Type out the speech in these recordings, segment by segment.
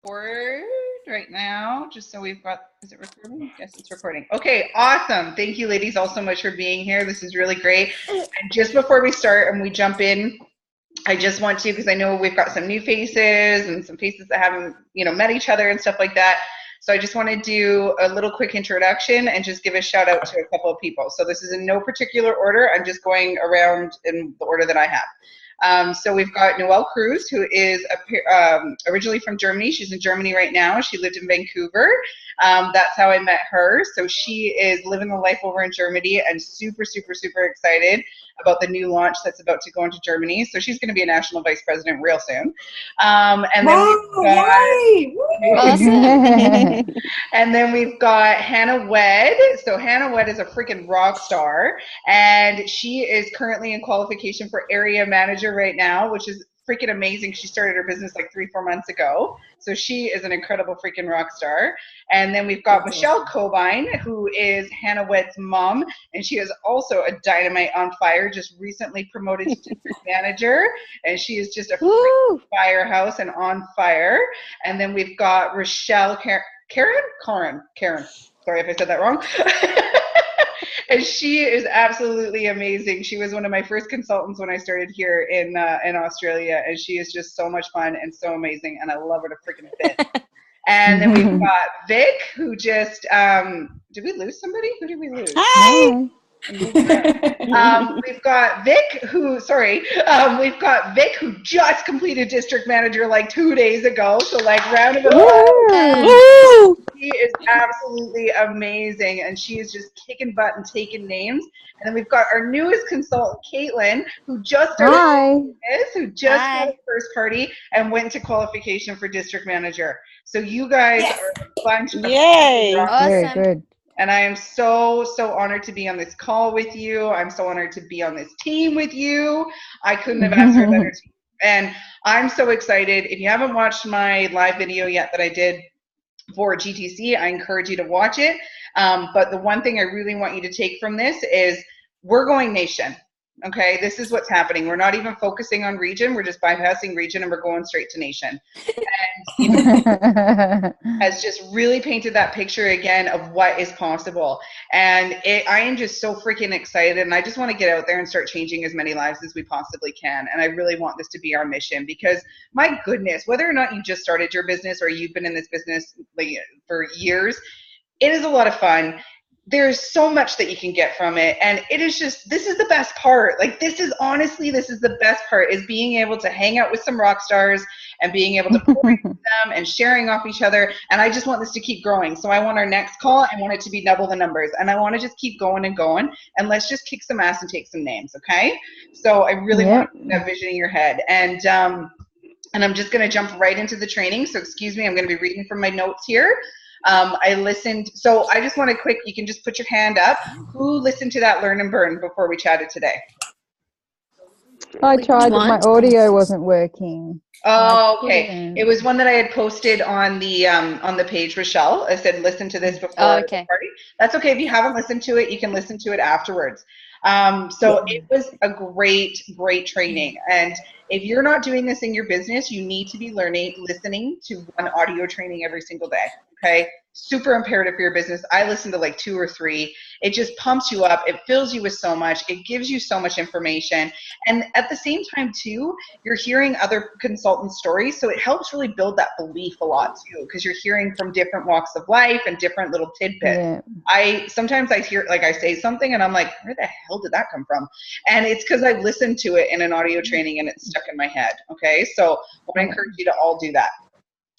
Record right now, just so we've got, is it recording? Yes, it's recording. Okay, awesome. Thank you ladies all so much for being here. This is really great. And just before we start and we jump in, I just want to, because I know we've got some new faces and some faces that haven't, met each other and stuff like that. So I just want to do a little quick introduction and just give a shout out to a couple of people. So this is in no particular order. I'm just going around in the order that I have. So we've got Noelle Cruz, who is originally from Germany. She's in Germany right now. She lived in Vancouver. That's how I met her. So she is living the life over in Germany and super, super, super excited about the new launch that's about to go into Germany. So she's going to be a national vice president real soon. And then Awesome. and then we've got Hannah Wed. So Hannah Wed is a freaking rock star, and she is currently in qualification for area manager right now, which is freaking amazing. She started her business like 3-4 months ago. So she is an incredible freaking rock star. And then we've got Michelle Cobine, who is Hannah Wed's mom, and she is also a dynamite on fire, just recently promoted to district manager, and she is just a freaking firehouse and on fire. And then we've got Rochelle Karen. Sorry if I said that wrong. And she is absolutely amazing. She was one of my first consultants when I started here in Australia, and she is just so much fun and so amazing, and I love her to freaking bits. And then we've got Vic, who just did we lose somebody? Who did we lose? Hi. We've got Vic, we've got Vic, who just completed district manager like 2 days ago. So round of applause. She is absolutely amazing, and she is just kicking butt and taking names. And then we've got our newest consultant, Caitlin, who just started got a first party and went to qualification for district manager. So you guys are a bunch of Awesome. Very good. And I am so, so honored to be on this call with you. I'm so honored to be on this team with you. I couldn't have asked for a better team. And I'm so excited. If you haven't watched my live video yet that I did for GTC, I encourage you to watch it. But the one thing I really want you to take from this is we're going nation. Okay, this is what's happening. We're not even focusing on region. We're just bypassing region and we're going straight to nation. And has just really painted that picture again of what is possible. And I am just so freaking excited. And I just want to get out there and start changing as many lives as we possibly can. And I really want this to be our mission, because my goodness, whether or not you just started your business or you've been in this business for years, it is a lot of fun. There's so much that you can get from it, and it is just, this is the best part. This is the best part, is being able to hang out with some rock stars and being able to pour into them and sharing off each other. And I just want this to keep growing. So I want our next call, I want it to be double the numbers, and I want to just keep going and going, and let's just kick some ass and take some names. Okay, so I really want to put that vision in your head. And I'm just going to jump right into the training. So excuse me, I'm going to be reading from my notes here. I listened, so I just want to you can just put your hand up. Who listened to that Learn and Burn before we chatted today? I tried, but my audio wasn't working. Oh, okay. It was one that I had posted on the page, Rochelle. I said, listen to this before the party. That's okay. If you haven't listened to it, you can listen to it afterwards. So it was a great, great training. And if you're not doing this in your business, you need to be listening to one audio training every single day. Okay. Super imperative for your business. I listen to 2 or 3. It just pumps you up. It fills you with so much. It gives you so much information. And at the same time too, you're hearing other consultants' stories. So it helps really build that belief a lot too, because you're hearing from different walks of life and different little tidbits. Yeah. Sometimes I hear, I say something and I'm like, where the hell did that come from? And it's because I've listened to it in an audio training and it's stuck in my head. Okay. So I want to encourage you to all do that.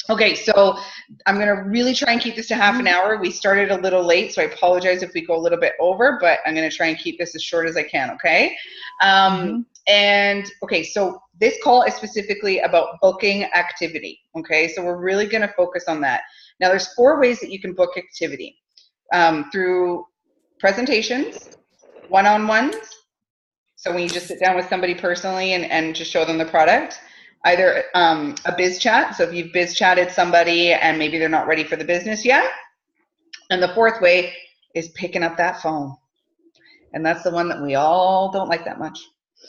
Okay, so I'm going to really try and keep this to half an hour. We started a little late, so I apologize if we go a little bit over, but I'm going to try and keep this as short as I can, okay? And, okay, so this call is specifically about booking activity, okay? So we're really going to focus on that. Now, there's 4 ways that you can book activity. Through presentations, one-on-ones, so when you just sit down with somebody personally and just show them the product. Either a biz chat, so if you've biz chatted somebody and maybe they're not ready for the business yet. And the 4th way is picking up that phone. And that's the one that we all don't like that much.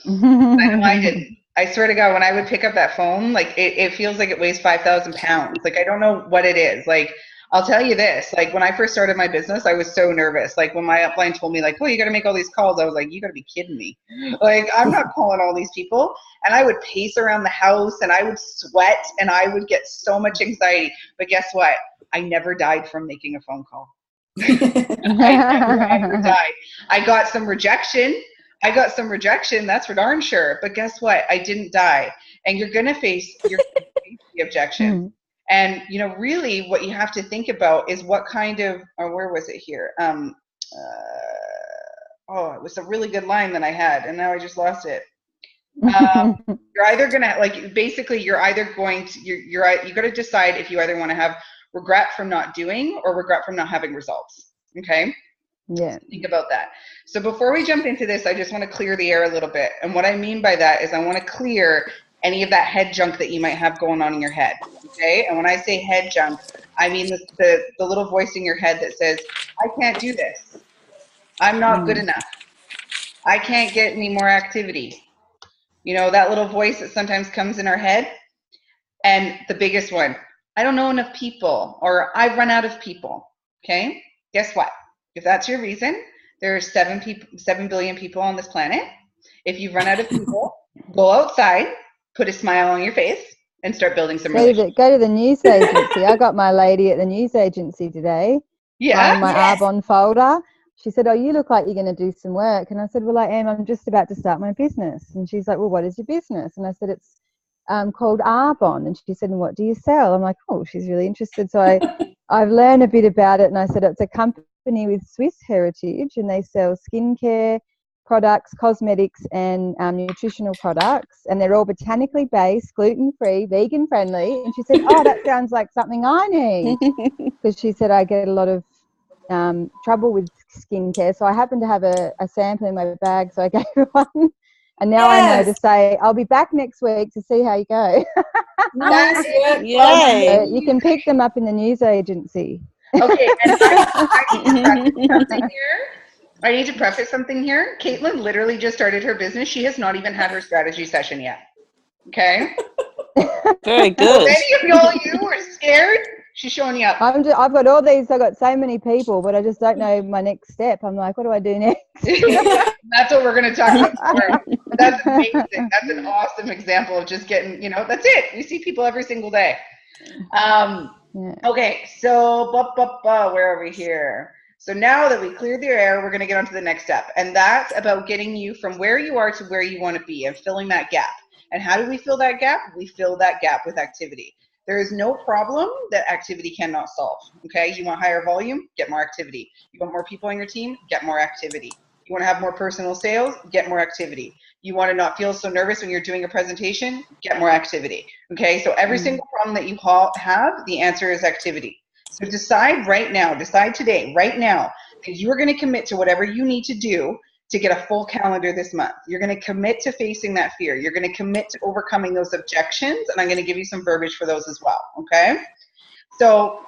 I know I didn't. I swear to God, when I would pick up that phone, like it feels like it weighs 5,000 pounds. Like I don't know what it is. Like I'll tell you this, like when I first started my business, I was so nervous. Like when my upline told me like, oh, you got to make all these calls. I was like, you got to be kidding me. Like I'm not calling all these people. And I would pace around the house and I would sweat and I would get so much anxiety. But guess what? I never died from making a phone call. I never ever died. I got some rejection. That's for darn sure. But guess what? I didn't die. And you're going to face the objection. And, you know, really what you have to think about is what kind of, or where was it here? It was a really good line that I had, and now I just lost it. You're either going to, like, basically you're either going to, you got to decide if you either want to have regret from not doing or regret from not having results. Okay? Yeah. So think about that. So before we jump into this, I just want to clear the air a little bit. And what I mean by that is I want to clear any of that head junk that you might have going on in your head. Okay? And when I say head junk, I mean the little voice in your head that says, I can't do this. I'm not good enough. I can't get any more activity. You know, that little voice that sometimes comes in our head. And the biggest one, I don't know enough people, or I've run out of people. Okay? Guess what? If that's your reason, there are 7 billion people on this planet. If you run out of people, go outside, put a smile on your face, and start building some relationships. Go to the news agency. I got my lady at the news agency today. Yeah. My Arbonne folder. She said, oh, you look like you're going to do some work. And I said, well, I am. I'm just about to start my business. And she's like, well, what is your business? And I said, it's called Arbonne. And she said, and what do you sell? I'm like, oh, she's really interested. So I've learned a bit about it. And I said, it's a company with Swiss heritage, and they sell skincare products, cosmetics, and nutritional products. And they're all botanically based, gluten-free, vegan-friendly. And she said, oh, that sounds like something I need. Because she said, I get a lot of trouble with skincare, so I happened to have a sample in my bag, so I gave her one, and now I know to say I'll be back next week to see how you go. Nice. Yay. So you can pick them up in the news agency. Okay, and I need to preface something here. Caitlin literally just started her business. She has not even had her strategy session yet. Okay? Very good. Well, any of you are scared, she's showing you up. I've got all these. I've got so many people, but I just don't know my next step. I'm like, what do I do next? That's what we're going to talk about tomorrow. That's amazing. That's an awesome example of just getting, you know, that's it. We see people every single day. Okay, so where are we here? So now that we cleared the air, we're going to get on to the next step. And that's about getting you from where you are to where you want to be and filling that gap. And how do we fill that gap? We fill that gap with activity. There is no problem that activity cannot solve. Okay, you want higher volume? Get more activity. You want more people on your team? Get more activity. You want to have more personal sales? Get more activity. You want to not feel so nervous when you're doing a presentation? Get more activity. Okay, so every single problem that you have, the answer is activity. So decide right now, decide today, right now, that you are going to commit to whatever you need to do to get a full calendar this month. You're going to commit to facing that fear. You're going to commit to overcoming those objections, and I'm going to give you some verbiage for those as well, okay? So,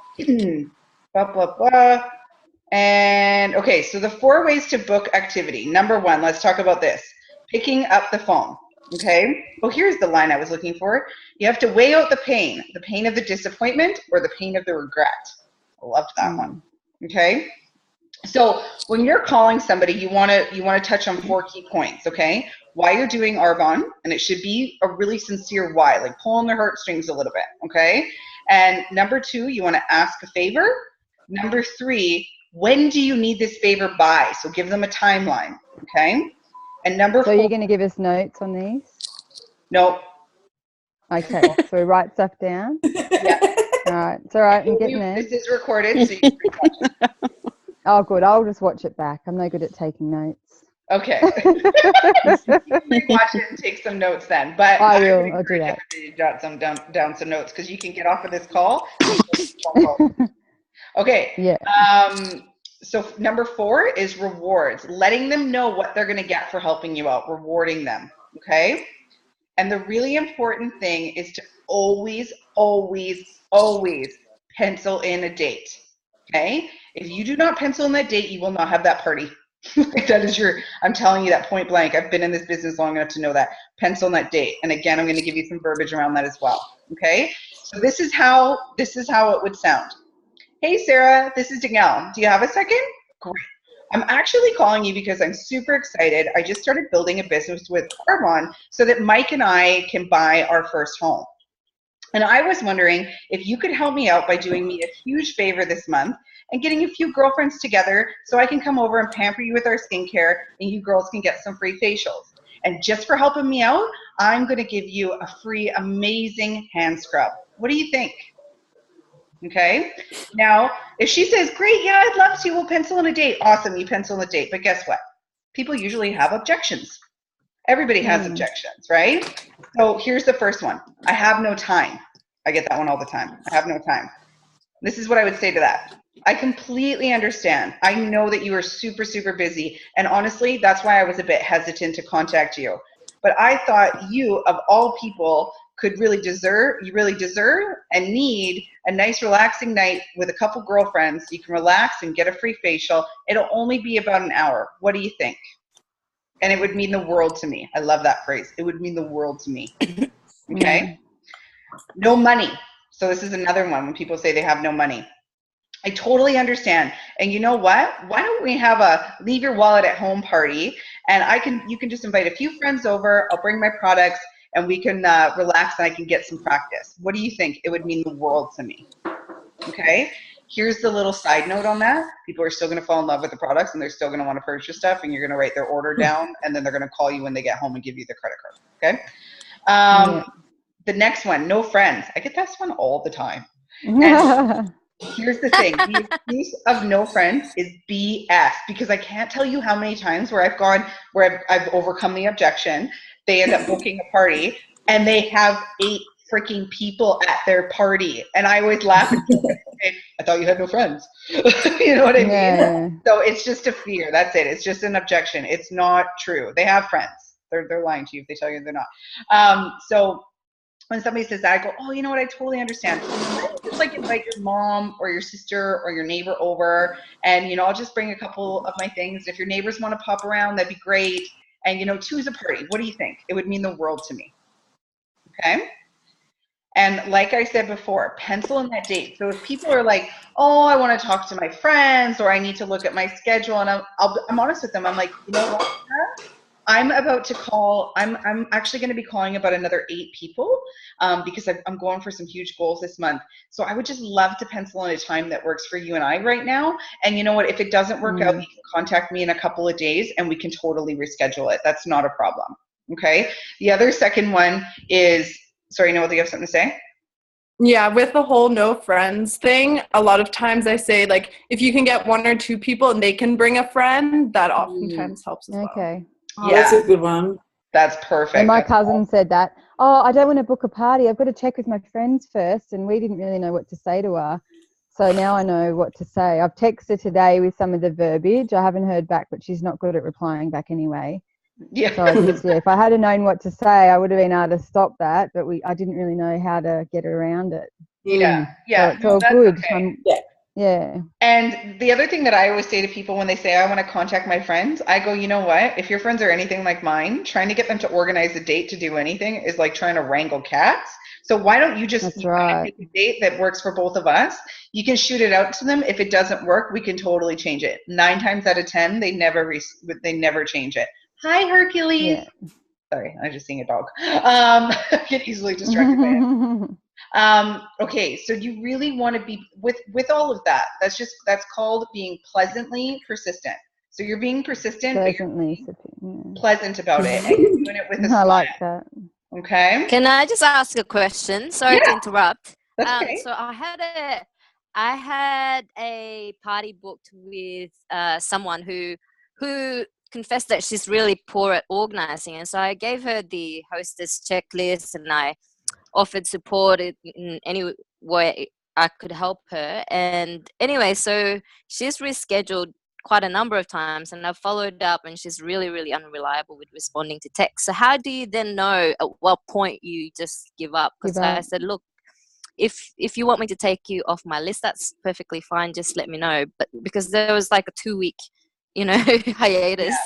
and okay, so the 4 ways to book activity. Number 1, let's talk about this. Picking up the phone, okay? Well, here's the line I was looking for. You have to weigh out the pain of the disappointment or the pain of the regret. I loved that one, okay? So when you're calling somebody, you want to touch on 4 key points, okay? Why you're doing Arbonne, and it should be a really sincere why, like pulling their heartstrings a little bit, okay? And number 2, you want to ask a favor. Number 3, when do you need this favor by? So give them a timeline, okay? And number 4. So you're going to give us notes on these? No. Okay, so we write stuff down? Yeah. All right, it's all right, I'm getting there. This is recorded, so you can watch it. Oh, good. I'll just watch it back. I'm no good at taking notes. Okay. You can watch it and take some notes then. But I will. I'll do that. Jot some down some notes because you can get off of this call. Okay. Yeah. So number 4 is rewards. Letting them know what they're going to get for helping you out. Rewarding them. Okay. And the really important thing is to always, always, always pencil in a date. Okay. If you do not pencil in that date, you will not have that party. That is I'm telling you that point blank. I've been in this business long enough to know that. Pencil in that date. And again, I'm going to give you some verbiage around that as well. Okay. So this is how it would sound. Hey, Sarah, this is Danielle. Do you have a second? Great. I'm actually calling you because I'm super excited. I just started building a business with Arbonne so that Mike and I can buy our first home. And I was wondering if you could help me out by doing me a huge favor this month and getting a few girlfriends together so I can come over and pamper you with our skincare and you girls can get some free facials. And just for helping me out, I'm going to give you a free, amazing hand scrub. What do you think? Okay. Now, if she says, great, yeah, I'd love to, we'll pencil in a date. Awesome, you pencil in a date. But guess what? People usually have objections. Everybody has objections, right? So here's the first one. I have no time. I get that one all the time. I have no time. This is what I would say to that. I completely understand. I know that you are super, super busy. And honestly, that's why I was a bit hesitant to contact you. But I thought you, of all people, you really deserve and need a nice relaxing night with a couple girlfriends. You can relax and get a free facial. It'll only be about an hour. What do you think? And it would mean the world to me. I love that phrase. It would mean the world to me. Okay? No money. So this is another one when people say they have no money. I totally understand. And you know what? Why don't we have a leave your wallet at home party, and you can just invite a few friends over. I'll bring my products and we can relax and I can get some practice. What do you think? It would mean the world to me. Okay? Here's the little side note on that. People are still going to fall in love with the products and they're still going to want to purchase stuff, and you're going to write their order down and then they're going to call you when they get home and give you the credit card. Okay? The next one, no friends. I get this one all the time. And here's the thing. The excuse of no friends is BS, because I can't tell you how many times where I've overcome the objection. They end up booking a party and they have 8 freaking people at their party. And I always laugh and say, I thought you had no friends. You know what I mean? So it's just a fear. That's it. It's just an objection. It's not true. They have friends. They're lying to you if they tell you they're not. So when somebody says that, I go, oh, you know what? I totally understand. Just like invite your mom or your sister or your neighbor over, and I'll just bring a couple of my things. If your neighbors want to pop around, that'd be great. And choose a party. What do you think? It would mean the world to me. Okay. And like I said before, pencil in that date. So if people are like, oh, I want to talk to my friends, or I need to look at my schedule, and I'm honest with them. I'm like, you know what? I'm about to call. I'm actually going to be calling about another 8 people because I'm going for some huge goals this month. So I would just love to pencil in a time that works for you and I right now. And you know what? If it doesn't work out, you can contact me in a couple of days and we can totally reschedule it. That's not a problem. Okay. The other second one is, sorry, Noel, do you have something to say? Yeah, with the whole no friends thing, a lot of times I say, like, if you can get 1 or 2 people and they can bring a friend, that oftentimes helps as well. Okay. Oh, yeah. That's a good one. That's perfect. And my cousin said that, oh, I don't want to book a party. I've got to check with my friends first. And we didn't really know what to say to her. So now I know what to say. I've texted today with some of the verbiage. I haven't heard back, but she's not good at replying back anyway. Yeah. So if I had known what to say, I would have been able to stop that. But I didn't really know how to get around it. Yeah. Yeah. So it's all good. Okay. Yeah. And the other thing that I always say to people when they say, I want to contact my friends, I go, you know what? If your friends are anything like mine, trying to get them to organize a date to do anything is like trying to wrangle cats. So why don't you just pick a date that works for both of us? You can shoot it out to them. If it doesn't work, we can totally change it. 9 times out of 10, they never change it. Hi, Hercules. Yeah. Sorry, I'm just seeing a dog. I get easily distracted by it. Okay, so you really want to be with all of that. That's called being pleasantly persistent. So you're being persistent, pleasantly pleasant about it, and you're doing it with a smile. I like that. Okay. Can I just ask a question? Sorry to interrupt. That's okay. So I had a party booked with someone who confessed that she's really poor at organizing, and so I gave her the hostess checklist and I offered support in any way I could help her. And anyway, so she's rescheduled quite a number of times, and I've followed up, and she's really, really unreliable with responding to text. So how do you then know at what point you just give up? Because I said, look, if you want me to take you off my list, that's perfectly fine. Just let me know. But because there was like a 2-week hiatus.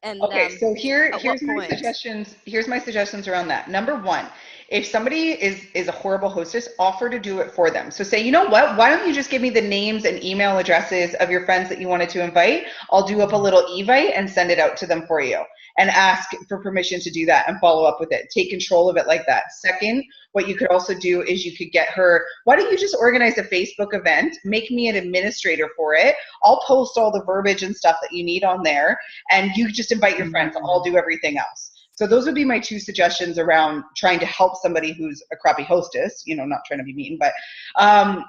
And okay, so here's my point? suggestions. Here's my suggestions around that. Number one, if somebody is a horrible hostess, offer to do it for them. So say, you know what? Why don't you just give me the names and email addresses of your friends that you wanted to invite? I'll do up a little evite and send it out to them for you, and ask for permission to do that and follow up with it. Take control of it like that. Second, what you could also do is you could get her, why don't you just organize a Facebook event, make me an administrator for it. I'll post all the verbiage and stuff that you need on there, and you just invite your friends. I'll do everything else. So those would be my two suggestions around trying to help somebody who's a crappy hostess, not trying to be mean, but,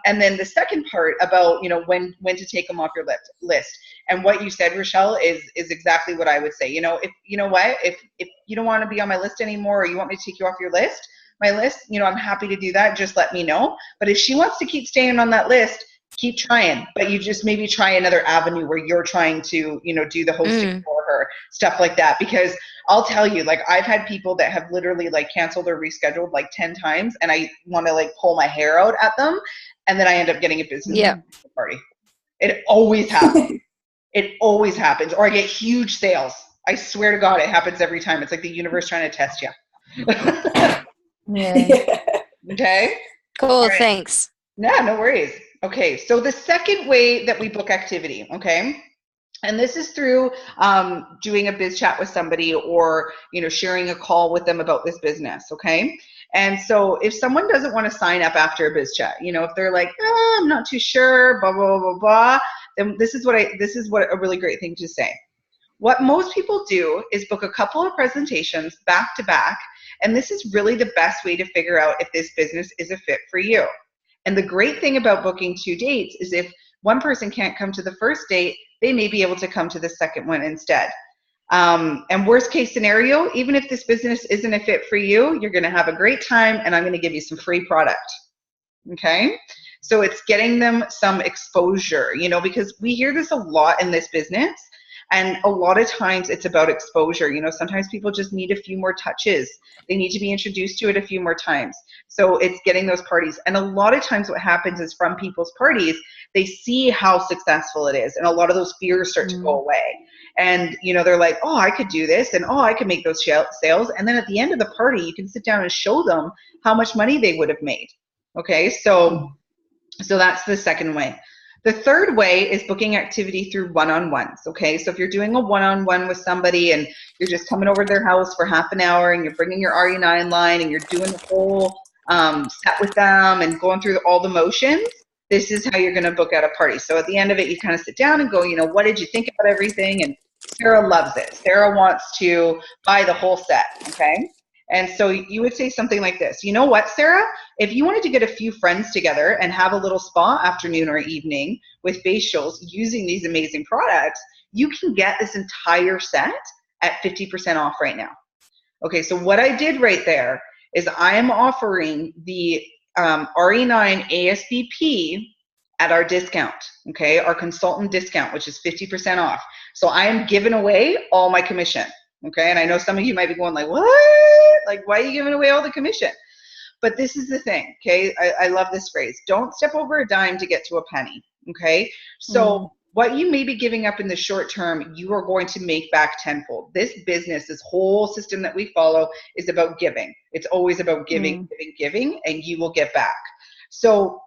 and then the second part about, when to take them off your list. And what you said, Rochelle, is exactly what I would say. If you don't want to be on my list anymore, or you want me to take you off my list, I'm happy to do that. Just let me know. But if she wants to keep staying on that list, keep trying, but you just maybe try another avenue where you're trying to, do the hosting for her, stuff like that. Because I'll tell you, like, I've had people that have literally like canceled or rescheduled like 10 times, and I want to like pull my hair out at them, and then I end up getting a business party. It always happens. It always happens. Or I get huge sales. I swear to God, it happens every time. It's like the universe trying to test you. Yeah. Okay. Cool. Right. Thanks. Yeah, no worries. Okay, so the second way that we book activity, okay, and this is through doing a biz chat with somebody, or sharing a call with them about this business, okay. And so if someone doesn't want to sign up after a biz chat, if they're like, I'm not too sure, blah blah blah blah, then this is what a really great thing to say. What most people do is book a couple of presentations back to back, and this is really the best way to figure out if this business is a fit for you. And the great thing about booking 2 dates is if one person can't come to the first date, they may be able to come to the second one instead. And worst case scenario, even if this business isn't a fit for you, you're going to have a great time, and I'm going to give you some free product. Okay? So it's getting them some exposure, because we hear this a lot in this business. And a lot of times it's about exposure. Sometimes people just need a few more touches. They need to be introduced to it a few more times. So it's getting those parties. And a lot of times what happens is from people's parties, they see how successful it is. And a lot of those fears start to go away. And, they're like, oh, I could do this. And, oh, I could make those sales. And then at the end of the party, you can sit down and show them how much money they would have made. Okay, so that's the second way. The third way is booking activity through one-on-ones, okay? So if you're doing a one-on-one with somebody and you're just coming over to their house for half an hour and you're bringing your RE9 line and you're doing the whole set with them and going through all the motions, this is how you're going to book out a party. So at the end of it, you kind of sit down and go, what did you think about everything? And Sarah loves it. Sarah wants to buy the whole set, okay? And so you would say something like this. You know what, Sarah? If you wanted to get a few friends together and have a little spa afternoon or evening with facials using these amazing products, you can get this entire set at 50% off right now. Okay, so what I did right there is I am offering the RE9 ASBP at our discount, okay, our consultant discount, which is 50% off. So I am giving away all my commission. Okay, and I know some of you might be going like, what? Like, why are you giving away all the commission? But this is the thing, okay? I love this phrase. Don't step over a dime to get to a penny, okay? So what you may be giving up in the short term, you are going to make back tenfold. This business, this whole system that we follow is about giving. It's always about giving, giving, and you will get back. So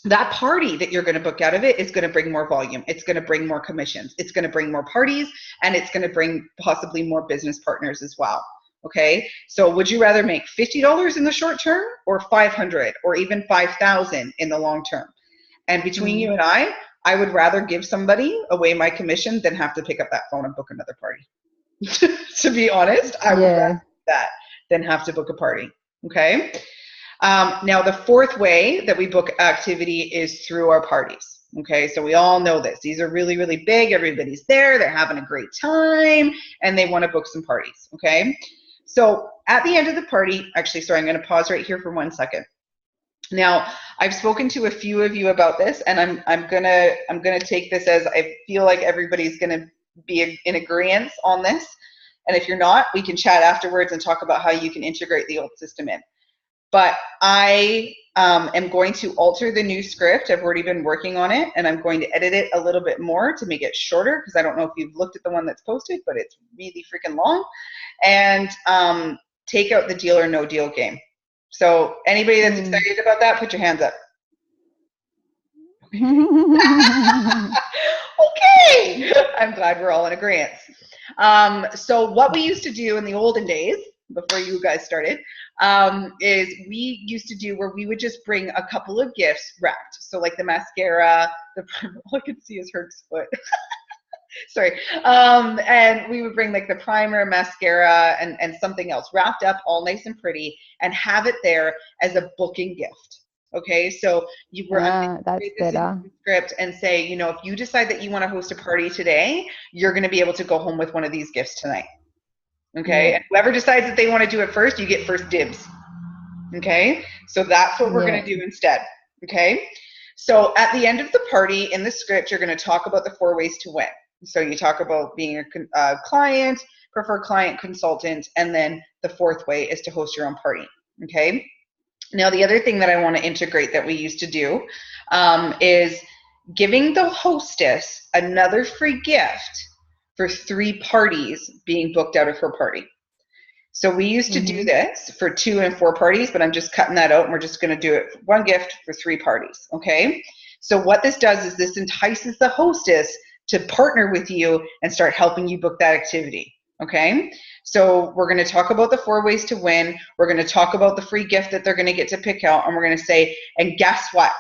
that party that you're going to book out of it is going to bring more volume. It's going to bring more commissions. It's going to bring more parties, and it's going to bring possibly more business partners as well. Okay. So would you rather make $50 in the short term, or $500, or even $5,000 in the long term? And between you and I would rather give somebody away my commission than have to pick up that phone and book another party. To be honest, I would rather do that than have to book a party. Okay. Now, the fourth way that we book activity is through our parties. Okay, so we all know this. These are really, really big. Everybody's there. They're having a great time, and they want to book some parties. Okay, so at the end of the party, actually, sorry, I'm going to pause right here for 1 second. Now, I've spoken to a few of you about this, and I'm gonna take this as I feel like everybody's gonna be in agreement on this. And if you're not, we can chat afterwards and talk about how you can integrate the old system in. But I am going to alter the new script. I've already been working on it, and I'm going to edit it a little bit more to make it shorter, because I don't know if you've looked at the one that's posted, but it's really freaking long. And take out the deal or no deal game. So anybody that's excited about that, put your hands up. Okay, I'm glad we're all in agreement. So what we used to do in the olden days, before you guys started, is we used to do where we would just bring a couple of gifts wrapped. So like the mascara, all I can see is Herc's foot. Sorry. And we would bring like the primer, mascara, and something else wrapped up all nice and pretty, and have it there as a booking gift. Okay, so you were that's better. Script and say, you know, if you decide that you want to host a party today, you're going to be able to go home with one of these gifts tonight. Okay, and whoever decides that they want to do it first, you get first dibs. Okay, so that's what we're going to do instead. Okay, so at the end of the party in the script, you're going to talk about the 4 ways to win. So you talk about being a client, preferred client, consultant, and then the 4th way is to host your own party. Okay. Now, the other thing that I want to integrate that we used to do is giving the hostess another free gift for 3 parties being booked out of her party. So we used to do this for 2 and 4 parties, but I'm just cutting that out, and we're just going to do it for 1 gift for 3 parties. Okay. So what this does is this entices the hostess to partner with you and start helping you book that activity. Okay, so we're going to talk about the 4 ways to win. We're going to talk about the free gift that they're going to get to pick out, and we're going to say, and guess what?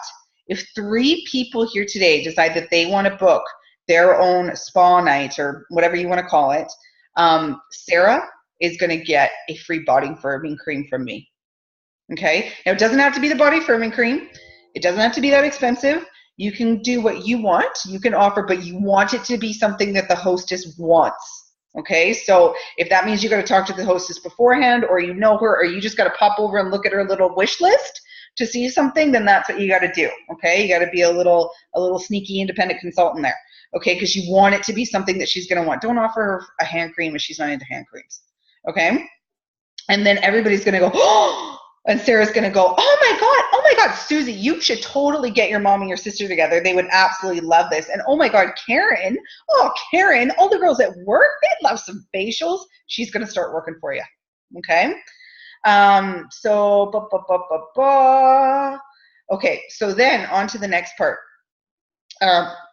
If 3 people here today decide that they want to book their own spa night or whatever you want to call it, Sarah is going to get a free body firming cream from me. Okay, now it doesn't have to be the body firming cream. It doesn't have to be that expensive. You can do what you want. You can offer, but you want it to be something that the hostess wants. Okay, so if that means you got to talk to the hostess beforehand, or you know her, or you just got to pop over and look at her little wish list to see something, then that's what you got to do. Okay, you got to be a little sneaky independent consultant there. Okay, because you want it to be something that she's going to want. Don't offer her a hand cream if she's not into hand creams. Okay, and then everybody's going to go, oh, and Sarah's going to go, oh my God, Susie, you should totally get your mom and your sister together. They would absolutely love this. And oh my God, Karen, all the girls at work, they'd love some facials. She's going to start working for you. Okay. Okay, so then on to the next part.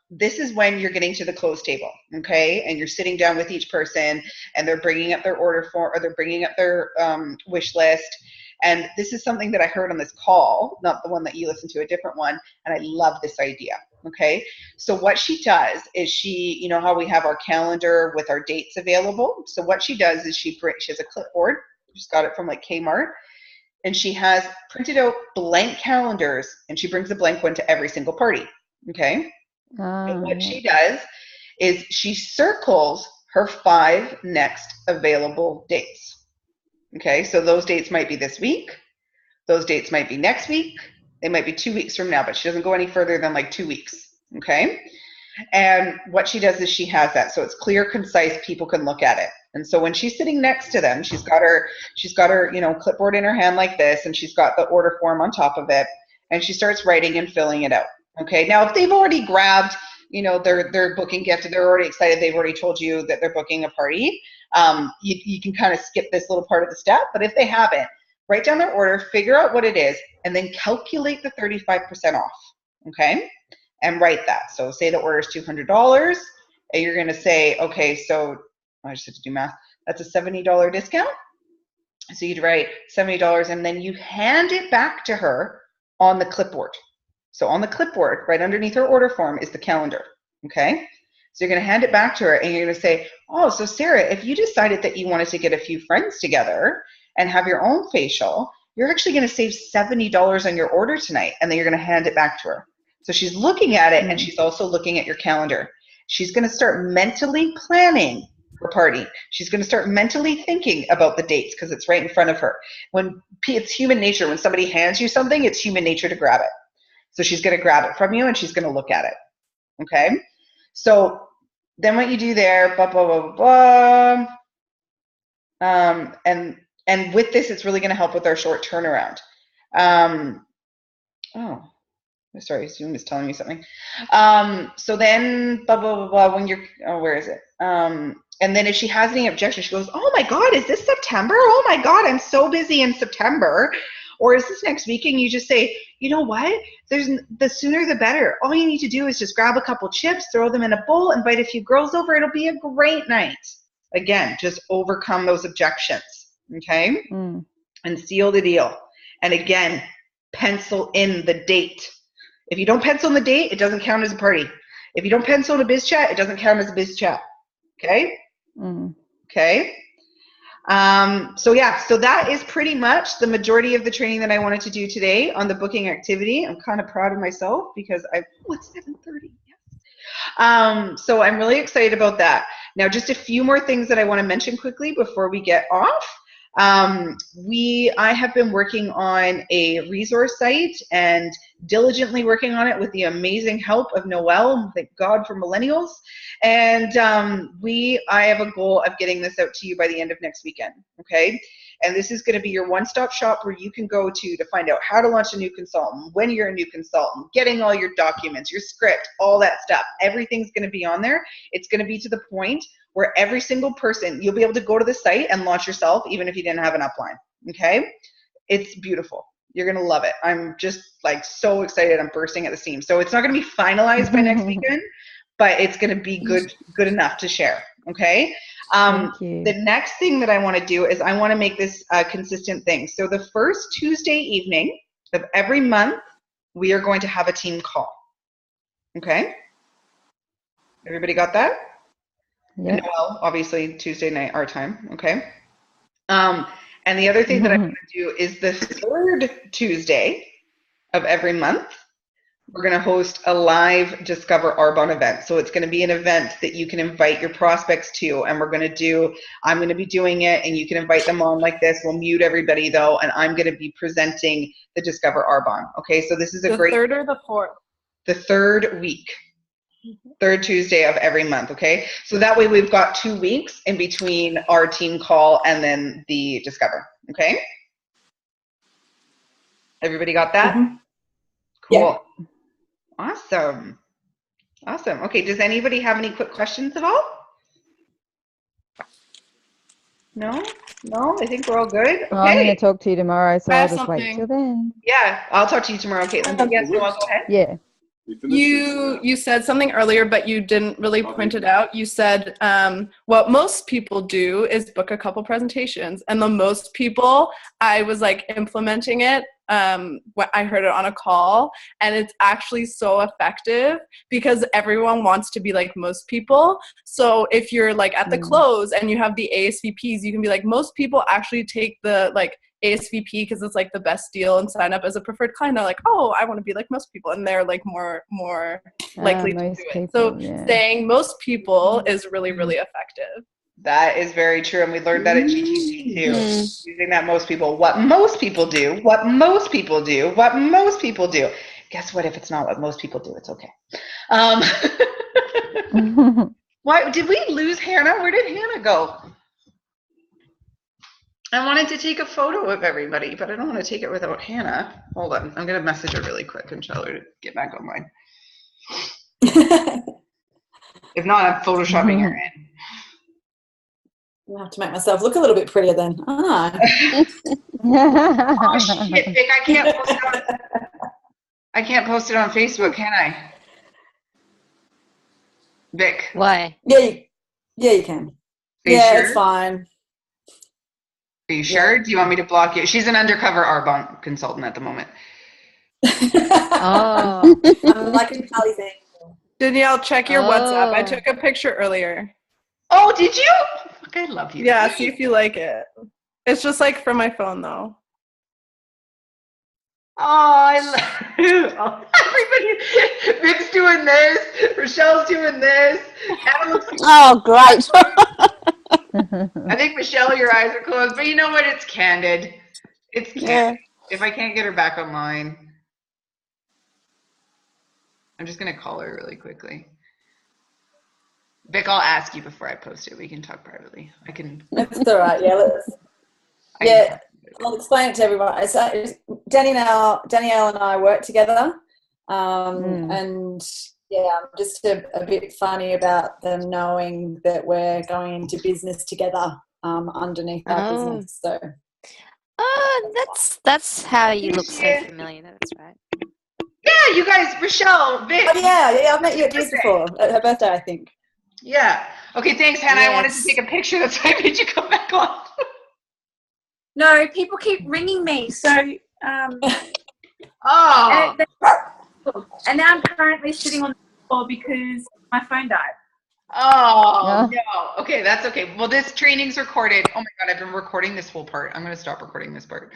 This is when you're getting to the close table, okay? And you're sitting down with each person, and they're bringing up their order form, or they're bringing up their wish list. And this is something that I heard on this call, not the one that you listened to, a different one, and I love this idea, okay? So what she does is she, you know how we have our calendar with our dates available? So what she does is she has a clipboard. She's got it from like Kmart, and she has printed out blank calendars, and she brings a blank one to every single party, okay? And what she does is she circles her 5 next available dates. Okay, so those dates might be this week. Those dates might be next week. They might be 2 weeks from now, but she doesn't go any further than like 2 weeks. Okay, and what she does is she has that, so it's clear, concise. People can look at it. And so when she's sitting next to them, she's got her clipboard in her hand like this, and she's got the order form on top of it, and she starts writing and filling it out. Okay, now if they've already grabbed, their booking gift, they're already excited, they've already told you that they're booking a party, you can kind of skip this little part of the step. But if they haven't, write down their order, figure out what it is, and then calculate the 35% off, okay? And write that. So say the order is $200, and you're going to say, okay, so I just have to do math. That's a $70 discount. So you'd write $70, and then you hand it back to her on the clipboard. So on the clipboard, right underneath her order form, is the calendar, okay? So you're going to hand it back to her, and you're going to say, oh, so Sarah, if you decided that you wanted to get a few friends together and have your own facial, you're actually going to save $70 on your order tonight, and then you're going to hand it back to her. So she's looking at it, and she's also looking at your calendar. She's going to start mentally planning her party. She's going to start mentally thinking about the dates because it's right in front of her. It's human nature. When somebody hands you something, it's human nature to grab it. So she's going to grab it from you, and she's going to look at it, okay? So then what you do there, blah, blah, blah, blah, blah. And with this, it's really going to help with our short turnaround. Oh, sorry, Zoom is telling me something. So then, blah, blah, blah, blah, when you're, oh, where is it? And then if she has any objections, she goes, oh my God, is this September? Oh my God, I'm so busy in September. Or is this next weekend? You just say, you know what? The sooner the better. All you need to do is just grab a couple chips, throw them in a bowl, invite a few girls over. It'll be a great night. Again, just overcome those objections, okay? And seal the deal. And again, pencil in the date. If you don't pencil in the date, it doesn't count as a party. If you don't pencil in a biz chat, it doesn't count as a biz chat. Okay? Okay. So that is pretty much the majority of the training that I wanted to do today on the booking activity. I'm kind of proud of myself because it's 7:30. Yes. So I'm really excited about that. Now, just a few more things that I want to mention quickly before we get off. I have been working on a resource site and diligently working on it with the amazing help of Noelle, thank God for millennials. And I have a goal of getting this out to you by the end of next weekend, okay? And this is going to be your one-stop shop where you can go to find out how to launch a new consultant, when you're a new consultant, getting all your documents, your script, all that stuff. Everything's going to be on there. It's going to be to the point where every single person, you'll be able to go to the site and launch yourself even if you didn't have an upline, okay? It's beautiful. You're going to love it. I'm just so excited. I'm bursting at the seams. So it's not going to be finalized by next weekend, but it's going to be good enough to share, okay? Thank you. The next thing that I want to do is I want to make this a consistent thing. So the first Tuesday evening of every month, we are going to have a team call, okay? Everybody got that? Yeah. Well, obviously Tuesday night our time, okay? And the other thing that I want to do is the third Tuesday of every month, we're going to host a live Discover Arbonne event. So it's going to be an event that you can invite your prospects to, and I'm going to be doing it, and you can invite them on like this. We'll mute everybody though, and I'm going to be presenting the Discover Arbonne. Okay, so this is the third or the fourth? The third week. Third Tuesday of every month, okay? So that way we've got 2 weeks in between our team call and then the Discover, okay? Everybody got that? Cool. Yeah. Awesome. Okay, does anybody have any quick questions at all? No? I think we're all good. Okay. Well, I'm going to talk to you tomorrow, so I'll just wait till then. Yeah, I'll talk to you tomorrow, Caitlin. Yes, go ahead. Yeah. You said something earlier, but you didn't really point it out. You said what most people do is book a couple presentations, and the most people, I was implementing it. I heard it on a call, and it's actually so effective because everyone wants to be like most people. So if you're at the close and you have the ASVPs, you can be like, most people actually take the ASVP because it's the best deal and sign up as a preferred client. They're like, oh, I want to be like most people, and they're more likely to do it. So saying most people is really, really effective. That is very true, and we learned that at GTC too. Using that most people, what most people do, what most people do, what most people do. Guess what? If it's not what most people do, it's okay. Why did we lose Hannah? Where did Hannah go? I wanted to take a photo of everybody, but I don't want to take it without Hannah. Hold on, I'm gonna message her really quick and tell her to get back online. If not, I'm photoshopping her in. I have to make myself look a little bit prettier then. Oh shit, Vic, I can't post it on Facebook, can I? Vic. Why? Yeah, you can. Sure? It's fine. Are you sure? Do you want me to block you? She's an undercover Arbonne consultant at the moment. Oh. I'm liking Kelly's thing. Danielle, check your WhatsApp. I took a picture earlier. Oh, did you? I love you. Yeah, see if you like it. It's just from my phone though. Oh, I love you. Everybody, Vic's doing this. Rochelle's doing this. Oh, great. I think, Michelle, your eyes are closed, but you know what? It's candid. It's candid. Yeah. If I can't get her back online, I'm just going to call her really quickly. Vic, I'll ask you before I post it. We can talk privately. I can. That's all right. Yeah, I'll explain it to everyone. So Danielle and I work together, and yeah, I'm just a bit funny about them knowing that we're going into business together underneath our business. So, that's how you look so familiar. That's right. Yeah, you guys, Rochelle, Vic. Oh, yeah, I've met you at G's before, at her birthday, I think. Yeah. Okay, thanks, Hannah. Yes. I wanted to take a picture. That's why I made you come back on. No, people keep ringing me, so oh. And now I'm currently sitting on the floor because my phone died. Oh, no. Okay, that's okay. Well, this training's recorded. Oh my God, I've been recording this whole part. I'm going to stop recording this part.